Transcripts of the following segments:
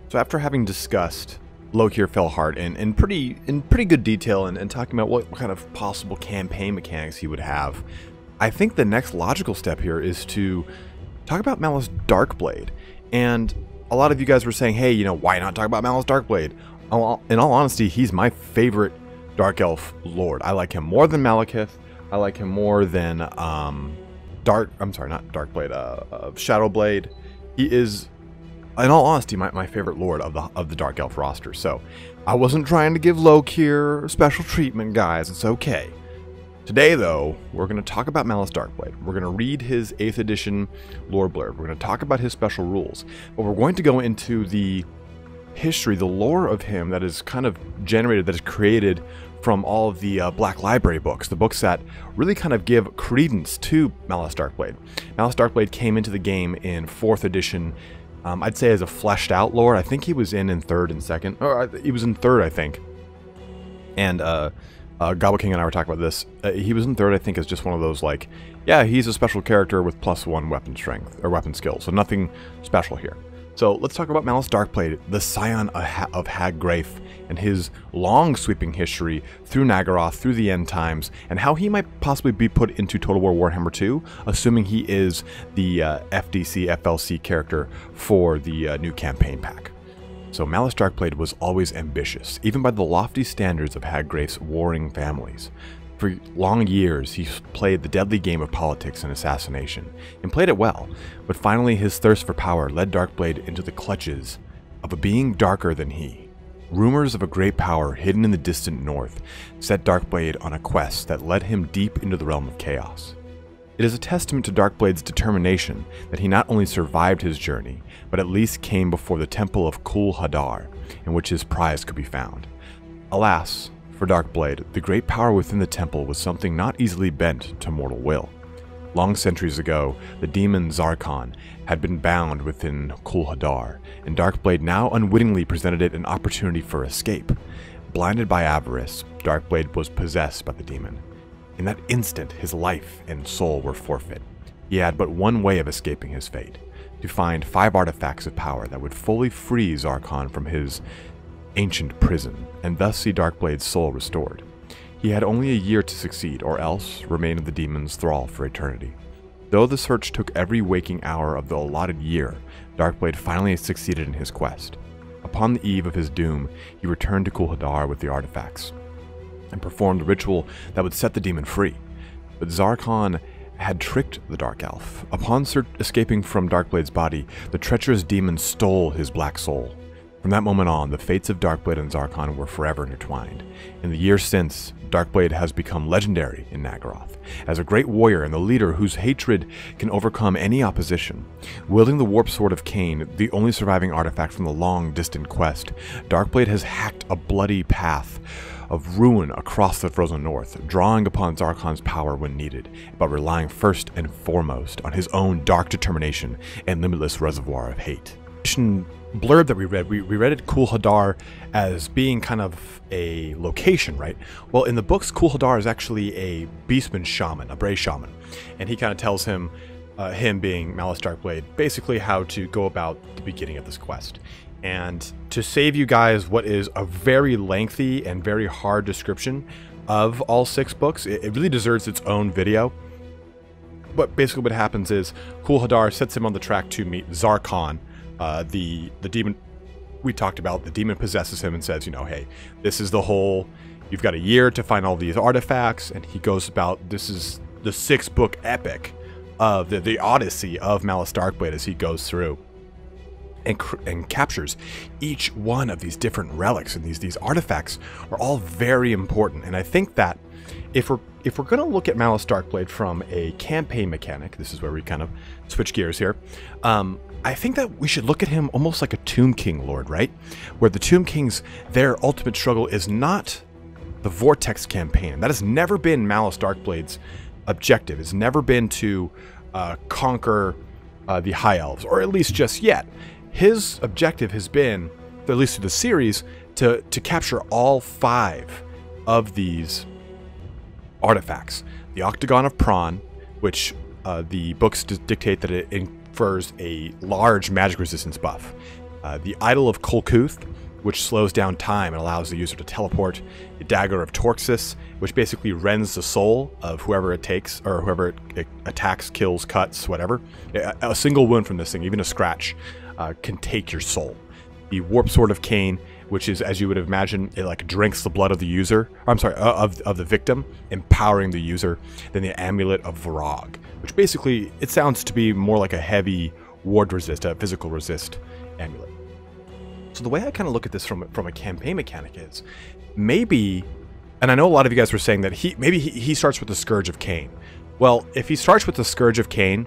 So after having discussed Lokhir Felheart in pretty good detail and talking about what kind of possible campaign mechanics he would have, I think the next logical step here is to talk about Malus Darkblade. And a lot of you guys were saying, hey, you know, why not talk about Malus Darkblade? In all honesty, he's my favorite Dark Elf Lord. I like him more than Malekith. I like him more than Shadowblade. He is, in all honesty, my favorite Lord of the Dark Elf roster. So I wasn't trying to give Lokhir special treatment, guys. It's okay. Today, though, we're going to talk about Malus Darkblade. We're going to read his 8th edition lore blurb. We're going to talk about his special rules. But we're going to go into the history, the lore of him that is kind of generated, that is created from all of the Black Library books, the books that really kind of give credence to Malus Darkblade. Malus Darkblade came into the game in 4th edition, I'd say as a fleshed out lore. I think he was in 3rd and 2nd, or he was in 3rd, I think. And Gobble King and I were talking about this. He was in 3rd, I think, as just one of those, like, yeah, he's a special character with +1 weapon strength, or weapon skill, so nothing special here. So let's talk about Malus Darkblade, the scion of Haggraif, and his long sweeping history through Naggaroth, through the end times, and how he might possibly be put into Total War Warhammer 2, assuming he is the FDC, FLC character for the new campaign pack. So Malus Darkblade was always ambitious, even by the lofty standards of Haggraif's warring families. For long years, he played the deadly game of politics and assassination, and played it well, but finally his thirst for power led Darkblade into the clutches of a being darker than he. Rumors of a great power hidden in the distant north set Darkblade on a quest that led him deep into the realm of chaos. It is a testament to Darkblade's determination that he not only survived his journey, but at least came before the temple of Kul Hadar, in which his prize could be found. Alas, for Darkblade, the great power within the temple was something not easily bent to mortal will. Long centuries ago, the demon Zarkon had been bound within Kul Hadar, and Darkblade now unwittingly presented it an opportunity for escape. Blinded by avarice, Darkblade was possessed by the demon. In that instant, his life and soul were forfeit. He had but one way of escaping his fate: to find 5 artifacts of power that would fully free Zarkon from his ancient prison, and thus see Darkblade's soul restored. He had only a year to succeed, or else remain in the demon's thrall for eternity. Though the search took every waking hour of the allotted year, Darkblade finally succeeded in his quest. Upon the eve of his doom, he returned to Kul Hadar with the artifacts, and performed the ritual that would set the demon free. But Zarkon had tricked the Dark Elf. Upon escaping from Darkblade's body, the treacherous demon stole his black soul. From that moment on, the fates of Darkblade and Zarkon were forever intertwined. In the years since, Darkblade has become legendary in Naggaroth, as a great warrior and the leader whose hatred can overcome any opposition. Wielding the warp sword of Khaine, the only surviving artifact from the long, distant quest, Darkblade has hacked a bloody path of ruin across the frozen north, drawing upon Zarkon's power when needed, but relying first and foremost on his own dark determination and limitless reservoir of hate. Blurb that we read it Kul Hadar as being kind of a location, right? Well, in the books, Kul Hadar is actually a beastman shaman, a Bray shaman, and he kind of tells him, him being Malus Darkblade, basically how to go about the beginning of this quest. And to save you guys what is a very lengthy and very hard description of all 6 books, it really deserves its own video. But basically what happens is Kul Hadar sets him on the track to meet Zarkon, the demon we talked about. The demon possesses him and says, you know, hey, this is the whole, you've got a year to find all these artifacts, and he goes about, this is the 6-book epic of the Odyssey of Malus Darkblade as he goes through and captures each one of these different relics, and these artifacts are all very important. And I think that if we're going to look at Malus Darkblade from a campaign mechanic, this is where we kind of switch gears here. I think that we should look at him almost like a Tomb King Lord, right? Where the Tomb Kings, their ultimate struggle is not the Vortex campaign. That has never been Malus Darkblade's objective. It's never been to conquer the High Elves, or at least just yet. His objective has been, at least through the series, to capture all 5 of these artifacts. The Octagon of Prawn, which the books dictate that it infers a large magic resistance buff. The Idol of Kolkuth, which slows down time and allows the user to teleport. The Dagger of Torxus, which basically rends the soul of whoever it takes, or whoever it attacks, kills, cuts, whatever. A single wound from this thing, even a scratch, can take your soul. The Warp Sword of Khaine, which is, as you would imagine, it like drinks the blood of the user, of the victim, empowering the user. Then the Amulet of Varag, which basically, it sounds to be more like a heavy ward resist, a physical resist amulet. So the way I kind of look at this from a campaign mechanic is, maybe, and I know a lot of you guys were saying that he starts with the Scourge of Khaine. Well, if he starts with the Scourge of Khaine,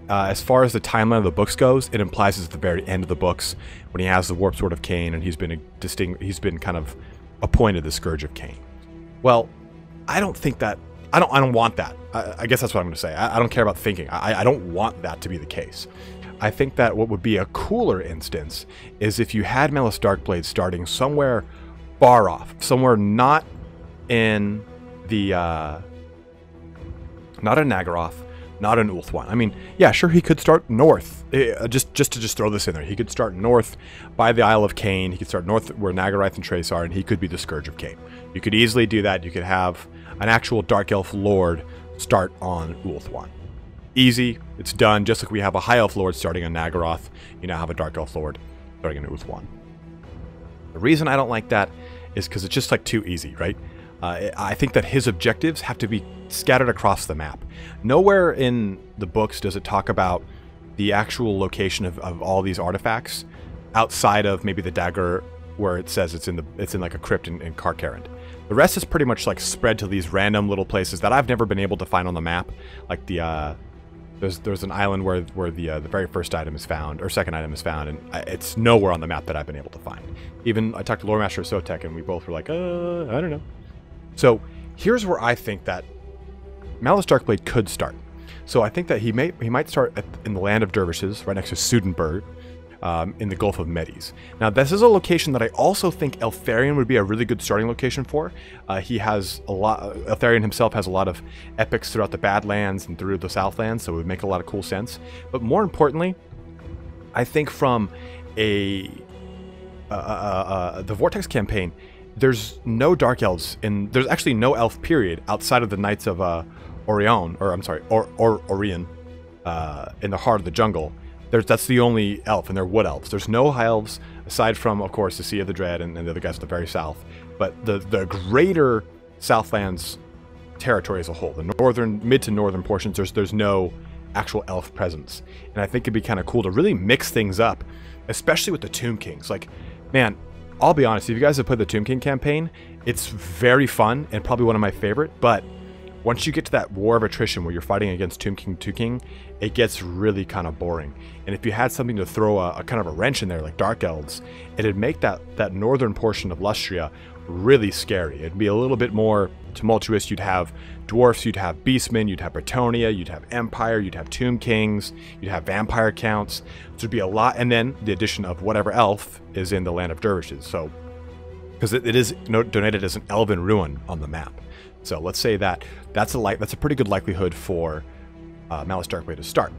as far as the timeline of the books goes, it implies it's at the very end of the books when he has the Warp Sword of Khaine and he's been kind of appointed the Scourge of Khaine. Well, I don't think that. I don't want that. I guess that's what I'm going to say. I don't care about thinking. I don't want that to be the case. I think that what would be a cooler instance is if you had Malus Darkblade starting somewhere far off, somewhere not in the, not in Nagaroth, not in Ulthuan. I mean, yeah, sure, he could start north. Just to throw this in there, he could start north by the Isle of Khaine. He could start north where Nagaroth and Trace are, and he could be the Scourge of Khaine. You could easily do that. You could have an actual Dark Elf Lord start on Ulthuan. Easy, it's done. Just like we have a High Elf Lord starting on Nagaroth, you now have a Dark Elf Lord starting on Ulthuan. The reason I don't like that is because it's just like too easy, right? I think that his objectives have to be scattered across the map. Nowhere in the books does it talk about the actual location of all these artifacts outside of maybe the dagger where it says it's in like a crypt in Karkarend. The rest is pretty much like spread to these random little places that I've never been able to find on the map, like the there's an island where the very first item is found, or second item is found, and it's nowhere on the map that I've been able to find. Even I talked to Lore Master Sotek, and we both were like, I don't know. So here's where I think that Malus Darkblade could start. So I think that he might start in the Land of Dervishes, right next to Sudenburg, in the Gulf of Medes. Now, this is a location that I also think Eltharion would be a really good starting location for. He has a lot. Eltharion himself has a lot of epics throughout the Badlands and through the Southlands, so it would make a lot of cool sense. But more importantly, I think from the Vortex campaign, there's no Dark Elves there's actually no elf period outside of the Knights of Orion, Orion, in the heart of the jungle. That's the only elf, and they're wood elves. There's no high elves, aside from, of course, the Sea of the Dread and the other guys at the very south. But the greater Southlands territory as a whole, the mid to northern portions, there's no actual elf presence. And I think it'd be kind of cool to really mix things up, especially with the Tomb Kings. Like, man, I'll be honest, if you guys have played the Tomb King campaign, it's very fun and probably one of my favorite, but once you get to that war of attrition where you're fighting against Tomb King 2 King, it gets really kind of boring. And if you had something to throw a kind of a wrench in there, like Dark Elves, it'd make that northern portion of Lustria really scary. It'd be a little bit more tumultuous. You'd have dwarfs, you'd have beastmen, you'd have Bretonnia, you'd have Empire, you'd have Tomb Kings, you'd have vampire counts. So it'd be a lot, and then the addition of whatever elf is in the Land of Dervishes. So, because it is donated as an elven ruin on the map. So let's say that's a pretty good likelihood for Malus Darkblade to start.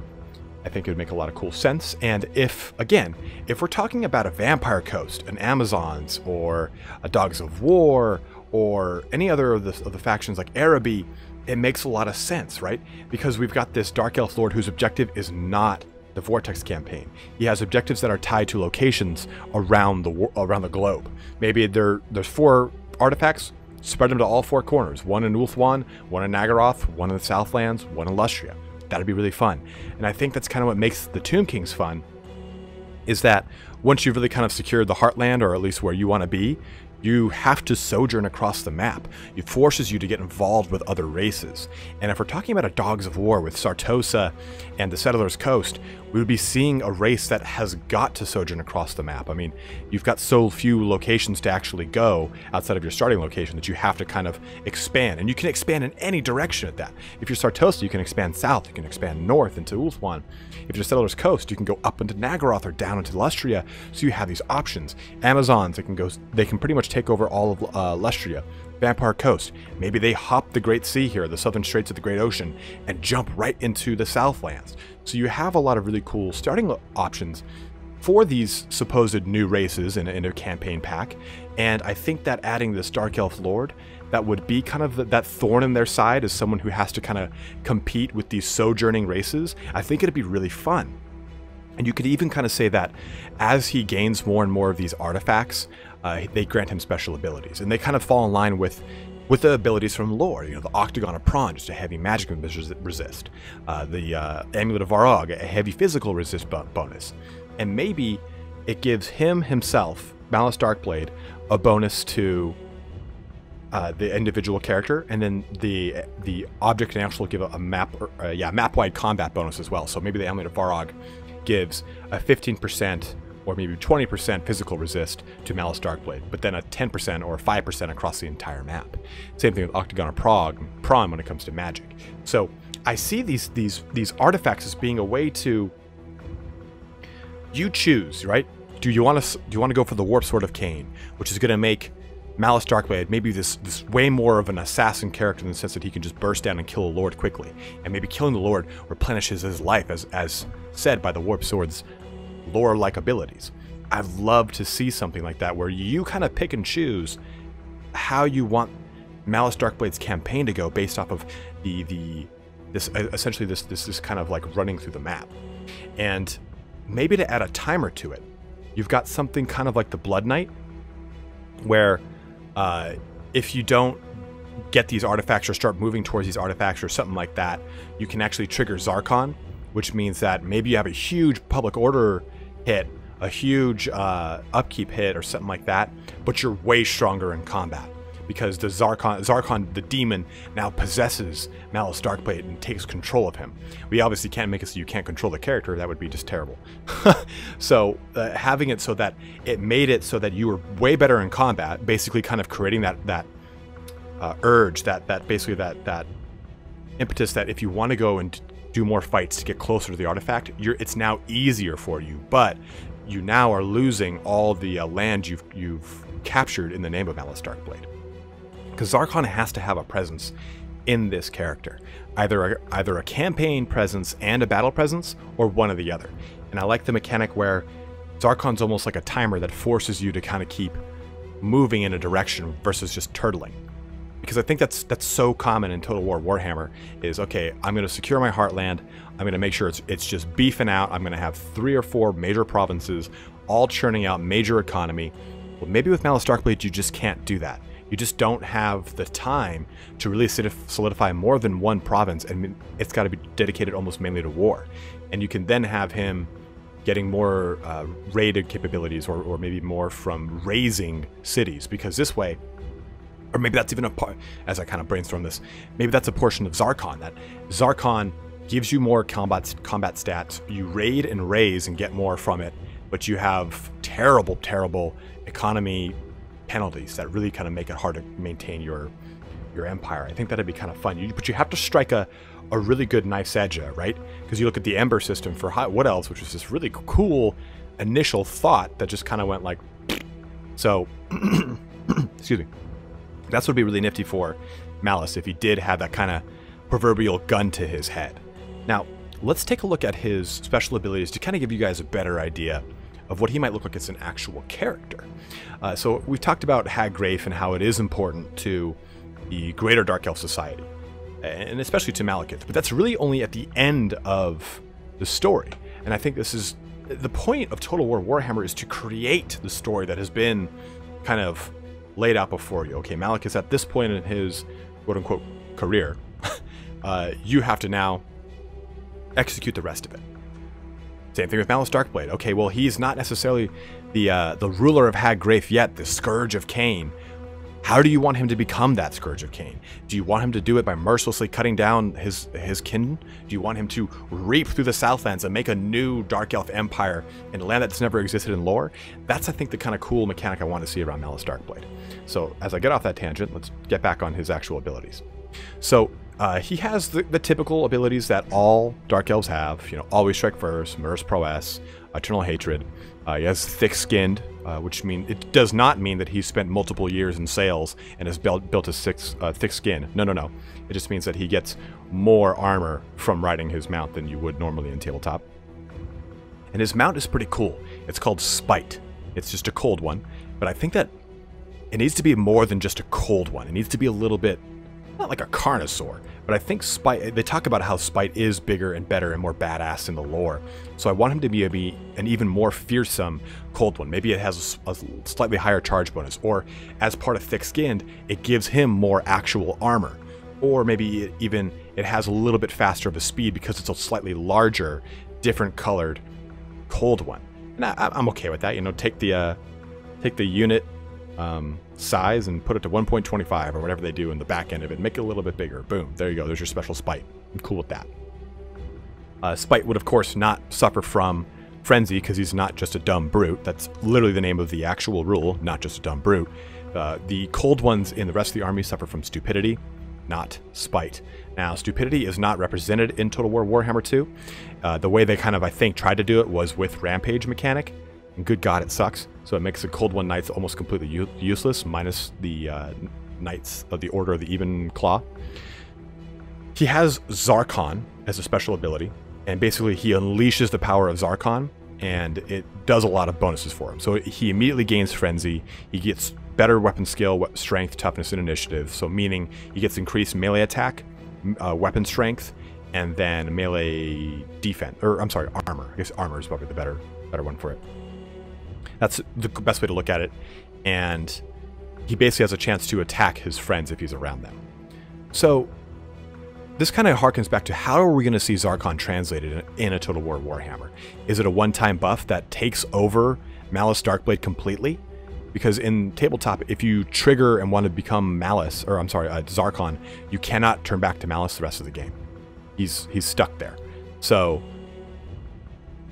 I think it would make a lot of cool sense. And if we're talking about a vampire coast, an Amazons, or a Dogs of War, or any other of the factions like Araby, it makes a lot of sense, right? Because we've got this Dark Elf Lord whose objective is not the Vortex campaign. He has objectives that are tied to locations around the globe. Maybe there's 4 artifacts. Spread them to all 4 corners. One in Ulthuan, one in Nagaroth, one in the Southlands, one in Lustria. That'd be really fun. And I think that's kind of what makes the Tomb Kings fun, is that once you've really kind of secured the Heartland, or at least where you want to be, you have to sojourn across the map. It forces you to get involved with other races. And if we're talking about a Dogs of War with Sartosa and the Settlers Coast, we would be seeing a race that has got to sojourn across the map. I mean, you've got so few locations to actually go outside of your starting location that you have to kind of expand. And you can expand in any direction at that. If you're Sartosa, you can expand south, you can expand north into Ulthuan. If you're Settlers Coast, you can go up into Nagaroth or down into Lustria. So you have these options. Amazons, they can pretty much take over all of Lustria. Vampire Coast, maybe they hop the Great Sea here, the southern straits of the Great Ocean, and jump right into the Southlands. So you have a lot of really cool starting options for these supposed new races in a campaign pack, and I think that adding this Dark Elf Lord, that would be kind of that thorn in their side as someone who has to kind of compete with these sojourning races. I think it'd be really fun. And you could even kind of say that as he gains more and more of these artifacts, they grant him special abilities, and they kind of fall in line with the abilities from lore. You know, the Octagon of Prawn, just a heavy magic resist. The Amulet of Varog, a heavy physical resist bonus. And maybe it gives himself, Malus Darkblade, a bonus to the individual character, and then the object can actually give a map-wide combat bonus as well. So maybe the Amulet of Varog gives a 15% or maybe 20% physical resist to Malice Darkblade, but then a 10% or 5% across the entire map. Same thing with Octagon of Prawn when it comes to magic. So I see these artifacts as being a way to, you choose, right? Do you want to go for the Warp Sword of Khaine, which is going to make Malice Darkblade maybe this way more of an assassin character in the sense that he can just burst down and kill a lord quickly, and maybe killing the lord replenishes his life as said by the Warp Sword's lore-like abilities. I'd love to see something like that where you kind of pick and choose how you want Malice Darkblade's campaign to go based off of this kind of like running through the map. And maybe to add a timer to it, you've got something kind of like the Blood Knight, where if you don't get these artifacts or start moving towards these artifacts or something like that, you can actually trigger Zarkon, which means that maybe you have a huge public order hit, a huge upkeep hit or something like that, but you're way stronger in combat because the Zarkon the demon now possesses Malice Darkblade and takes control of him. We obviously can't make it so you can't control the character. That would be just terrible. So having it so that it made it so that you were way better in combat, basically kind of creating that urge, that basically that impetus that if you want to go and do more fights to get closer to the artifact, it's now easier for you, but you now are losing all the land you've captured in the name of Malice Darkblade. Because Zarkon has to have a presence in this character, either a campaign presence and a battle presence, or one or the other. And I like the mechanic where Zarkon's almost like a timer that forces you to kind of keep moving in a direction versus just turtling. Because I think that's so common in Total War Warhammer is, okay, I'm going to secure my heartland, I'm going to make sure it's just beefing out, I'm going to have 3 or 4 major provinces all churning out major economy. Well, maybe with Malice Darkblade you just can't do that. You just don't have the time to really solidify more than one province, and it's got to be dedicated almost mainly to war. And you can then have him getting more raided capabilities, or maybe more from raising cities, because this way, or maybe that's even a part, as I kind of brainstorm this, maybe that's a portion of Zarkon, that Zarkon gives you more combat stats, you raid and raise and get more from it, but you have terrible economy penalties that really kind of make it hard to maintain your empire. I think that'd be kind of fun. But you have to strike a really good knife's edge, right? Because you look at the Ember system for Wood Elves, which was this really cool initial thought that just kind of went like, so, excuse me. That's what would be really nifty for Malice if he did have that kind of proverbial gun to his head. Now, let's take a look at his special abilities to kind of give you guys a better idea of what he might look like as an actual character. So we've talked about Haggrafe and how it is important to the greater Dark Elf society, and especially to Malekith, but that's really only at the end of the story. And I think this is the point of Total War Warhammer, is to create the story that has been kind of laid out before you. Okay, Malekith at this point in his quote-unquote career, you have to now execute the rest of it. Same thing with Malice Darkblade. Okay, well, he's not necessarily the ruler of Haggrafe yet, the Scourge of Khaine. How do you want him to become that Scourge of Khaine? Do you want him to do it by mercilessly cutting down his kin? Do you want him to reap through the Southlands and make a new Dark Elf empire in a land that's never existed in lore? That's, I think, the kind of cool mechanic I want to see around Malice Darkblade. So as I get off that tangent, let's get back on his actual abilities. So he has the typical abilities that all Dark Elves have. You know, Always Strike First, Murderous Prowess, Eternal Hatred. He has Thick-Skinned, which it does not mean that he's spent multiple years in sales and has built a thick skin. No. It just means that he gets more armor from riding his mount than you would normally in tabletop. And his mount is pretty cool. It's called Spite. It's just a cold one, but I think that it needs to be more than just a cold one. It needs to be a little bit, not like a Carnosaur, but I think Spite, they talk about how Spite is bigger and better and more badass in the lore. So I want him to be an even more fearsome cold one. Maybe it has a slightly higher charge bonus, or as part of Thick-Skinned, it gives him more actual armor. Or maybe it has a little bit faster of a speed because it's a slightly larger, different colored cold one. And I'm okay with that. You know, take the unit size and put it to 1.25 or whatever they do in the back end of it. Make it a little bit bigger. Boom. There you go. There's your special Spite. I'm cool with that. Spite would, of course, not suffer from Frenzy because he's not just a dumb brute. That's literally the name of the actual rule, not just a dumb brute. The cold ones in the rest of the army suffer from Stupidity, not Spite. Now, Stupidity is not represented in Total War Warhammer 2. The way they kind of, I think, tried to do it was with Rampage mechanic. And good God, it sucks. So it makes the Cold One Knights almost completely useless, minus the Knights of the Order of the Even Claw. He has Zarkon as a special ability, and basically he unleashes the power of Zarkon, and it does a lot of bonuses for him. So he immediately gains Frenzy, he gets better weapon skill, strength, toughness, and initiative, so meaning he gets increased melee attack, weapon strength, and then melee defense, or I'm sorry, armor. I guess armor is probably the better one for it. That's the best way to look at it. And he basically has a chance to attack his friends if he's around them. So this kind of harkens back to how are we going to see Zarkon translated in a Total War Warhammer? Is it a one-time buff that takes over Malus Darkblade completely? Because in tabletop, if you trigger and want to become Malice, or I'm sorry, Zarkon, you cannot turn back to Malice the rest of the game. He's stuck there. So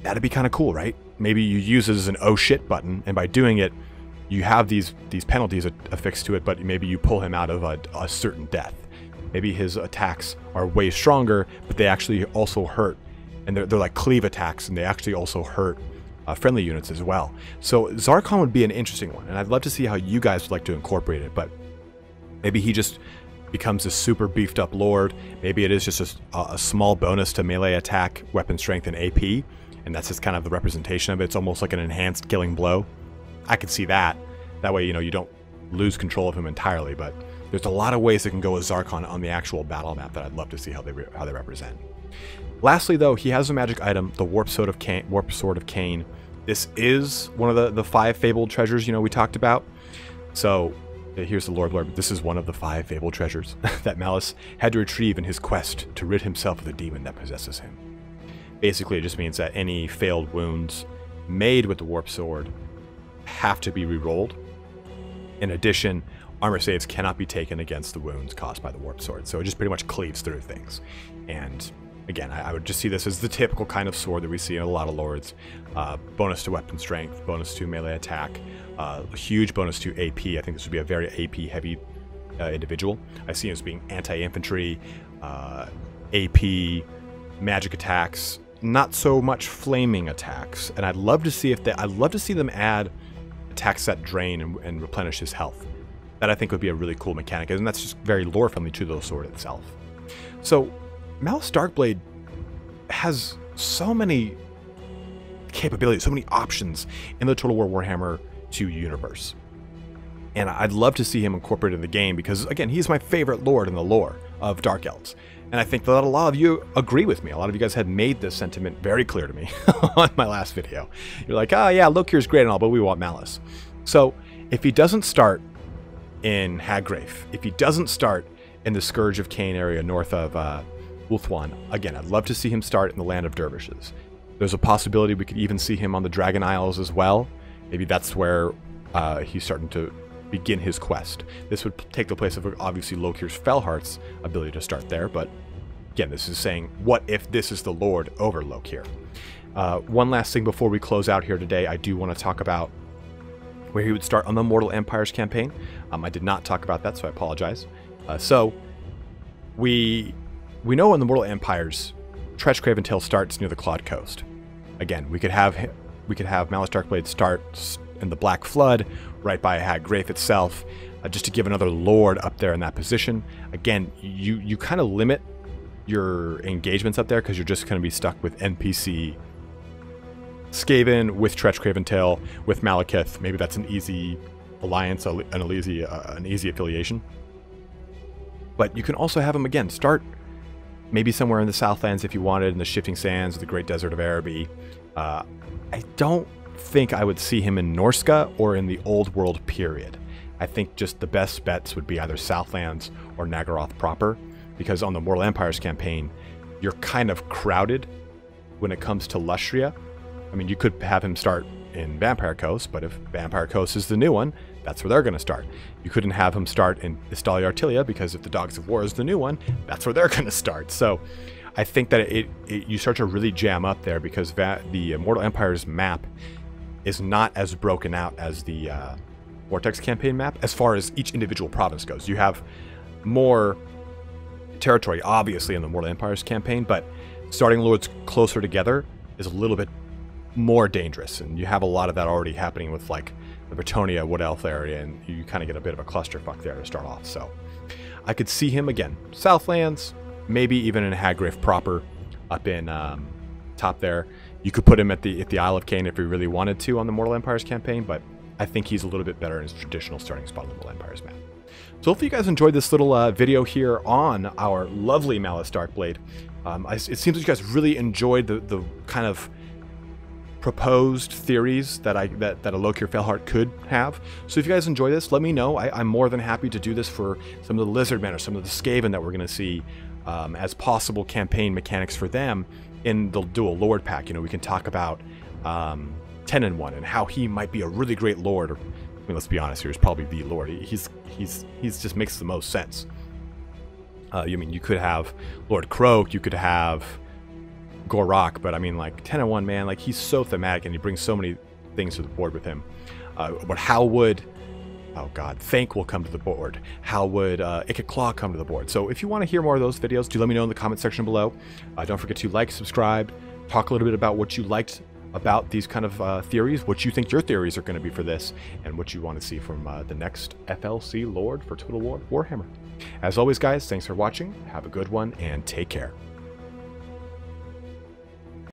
that'd be kind of cool, right? Maybe you use it as an oh shit button, and by doing it, you have these penalties affixed to it, but maybe you pull him out of a certain death. Maybe his attacks are way stronger, but they actually also hurt, and they're like cleave attacks, and they actually also hurt friendly units as well. So Zarkon would be an interesting one, and I'd love to see how you guys would like to incorporate it, but maybe he just becomes a super beefed up lord. Maybe it is just a small bonus to melee attack, weapon strength, and AP, and that's just kind of the representation of it. It's almost like an enhanced killing blow. I could see that. That way, you know, you don't lose control of him entirely, but there's a lot of ways that can go with Zarkon on the actual battle map that I'd love to see how they represent. Lastly, though, he has a magic item, the Warp Sword of Khaine. This is one of the 5 fabled treasures, you know, we talked about. So here's the Lord Blurb. This is one of the 5 fabled treasures that Malice had to retrieve in his quest to rid himself of the demon that possesses him. Basically, it just means that any failed wounds made with the Warp Sword have to be re-rolled. In addition, armor saves cannot be taken against the wounds caused by the Warp Sword, so it just pretty much cleaves through things. And again, I would just see this as the typical kind of sword that we see in a lot of lords. Bonus to weapon strength, bonus to melee attack, a huge bonus to AP. I think this would be a very AP heavy individual. I see him as being anti-infantry, AP, magic attacks, not so much flaming attacks. And I'd love to see them add attacks that drain and replenish his health. That I think would be a really cool mechanic, and that's just very lore friendly to the sword itself. So Malus Darkblade has so many capabilities, so many options in the Total War Warhammer 2 universe. And I'd love to see him incorporated in the game because, again, he's my favorite lord in the lore of Dark Elves. And I think that a lot of you agree with me. A lot of you guys had made this sentiment very clear to me on my last video. You're like, oh yeah, Lokhir's great and all, but we want Malice. So if he doesn't start in Haggrave, if he doesn't start in the Scourge of Khaine area north of Ulthuan, again, I'd love to see him start in the Land of Dervishes. There's a possibility we could even see him on the Dragon Isles as well. Maybe that's where he's starting to begin his quest. This would take the place of obviously Lokhir Felheart's ability to start there, but again, this is saying, what if this is the Lord over Lokhir? One last thing before we close out here today, I do want to talk about where he would start on the Mortal Empires campaign. I did not talk about that, so I apologize. So we know in the Mortal Empires, Tretch Craven Tail starts near the Clawed Coast. Again, we could have Malice Darkblade start in the Black Flood, right by Haggrave itself, just to give another lord up there in that position. Again, you kind of limit your engagements up there because you're just going to be stuck with NPC Skaven with Tretch Craventail with Malekith. Maybe that's an easy alliance, an easy affiliation. But you can also have him, again, start maybe somewhere in the Southlands if you wanted, in the Shifting Sands, the Great Desert of Araby. I don't think I would see him in Norsca or in the Old World period. I think just the best bets would be either Southlands or Naggaroth proper, because on the Mortal Empires campaign, you're kind of crowded when it comes to Lustria. I mean, you could have him start in Vampire Coast, but if Vampire Coast is the new one, that's where they're going to start. You couldn't have him start in Estalia Artilia, because if the Dogs of War is the new one, that's where they're going to start. So I think that you start to really jam up there, because the Mortal Empires map is not as broken out as the Vortex campaign map as far as each individual province goes. You have more territory, obviously, in the Mortal Empires campaign, but starting lords closer together is a little bit more dangerous, and you have a lot of that already happening with like the Bretonnia Wood Elf area, and you kind of get a bit of a clusterfuck there to start off. So I could see him again, Southlands, maybe even in Haggrave proper, up in top there. You could put him at the Isle of Khaine if you really wanted to on the Mortal Empires campaign, but I think he's a little bit better in his traditional starting spot on the Mortal Empires map. So hopefully you guys enjoyed this little video here on our lovely Malice Darkblade. It seems like you guys really enjoyed the kind of proposed theories that a Lokhir Felheart could have. So if you guys enjoy this, let me know. I'm more than happy to do this for some of the Lizardmen or some of the Skaven that we're going to see as possible campaign mechanics for them in the dual Lord pack. You know, we can talk about 10-1 and how he might be a really great Lord. I mean, let's be honest here, he's probably the Lord. He's just makes the most sense. I mean, you could have Lord Croak, you could have Gorak, but I mean, like 10-1, man, like he's so thematic and he brings so many things to the board with him. But how would, oh god, Thank will come to the board? How would Ikit Claw come to the board? So if you want to hear more of those videos, do let me know in the comment section below. Don't forget to like, subscribe, talk a little bit about what you liked about these kind of theories, what you think your theories are going to be for this, and what you want to see from the next FLC Lord for Total War Warhammer. As always, guys, thanks for watching, have a good one, and take care.